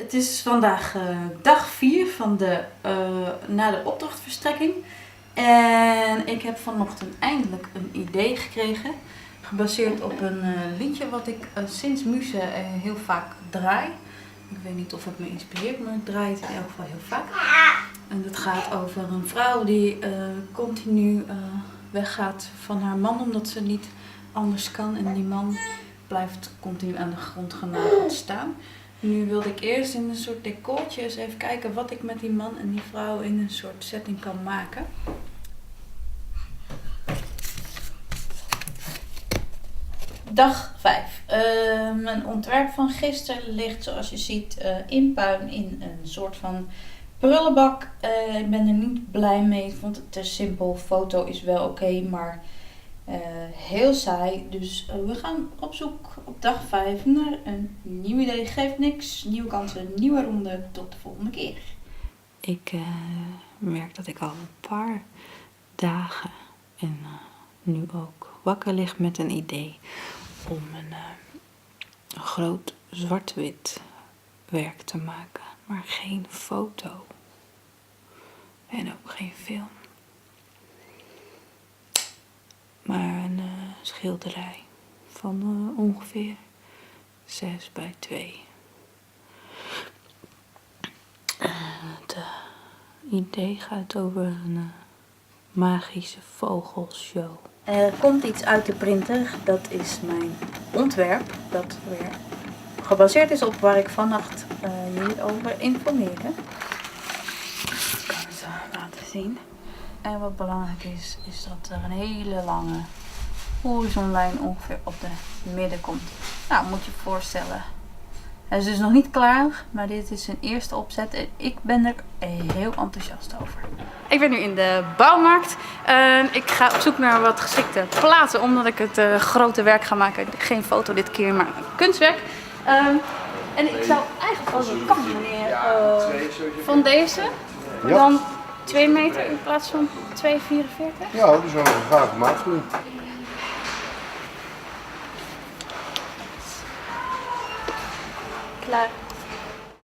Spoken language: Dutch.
Het is vandaag dag 4 van na de opdrachtverstrekking. En ik heb vanochtend eindelijk een idee gekregen. Gebaseerd op een liedje wat ik sinds Muse heel vaak draai. Ik weet niet of het me inspireert, maar ik draai het in elk geval heel vaak. En het gaat over een vrouw die continu weggaat van haar man omdat ze niet anders kan. En die man blijft continu aan de grond genageld staan. Nu wilde ik eerst in een soort decoortje eens even kijken wat ik met die man en die vrouw in een soort setting kan maken. Dag 5. Mijn ontwerp van gisteren ligt zoals je ziet in puin in een soort van prullenbak. Ik ben er niet blij mee, ik vond het te simpel. Foto is wel oké, maar heel saai. Dus we gaan op zoek op dag 5 naar een nieuw idee. Geeft niks, nieuwe kansen, nieuwe ronde. Tot de volgende keer. Ik merk dat ik al een paar dagen en nu ook wakker lig met een idee om een groot zwart-wit werk te maken, maar geen foto en ook geen film, maar een schilderij van ongeveer 6 bij 2. Het idee gaat over een magische vogelshow. Er komt iets uit de printer, dat is mijn ontwerp, dat weer gebaseerd is op waar ik vannacht jullie over informeerde. Ik kan het laten zien. En wat belangrijk is, is dat er een hele lange horizonlijn ongeveer op de midden komt. Nou, moet je je voorstellen. Het is dus nog niet klaar, maar dit is een eerste opzet en ik ben er heel enthousiast over. Ik ben nu in de bouwmarkt. Ik ga op zoek naar wat geschikte platen, omdat ik het grote werk ga maken. Geen foto dit keer, maar een kunstwerk. En ik zou eigenlijk als het kan, meneer, van deze, dan 2 meter in plaats van 2,44. Ja, dat is wel een gave maat voor u. Klaar.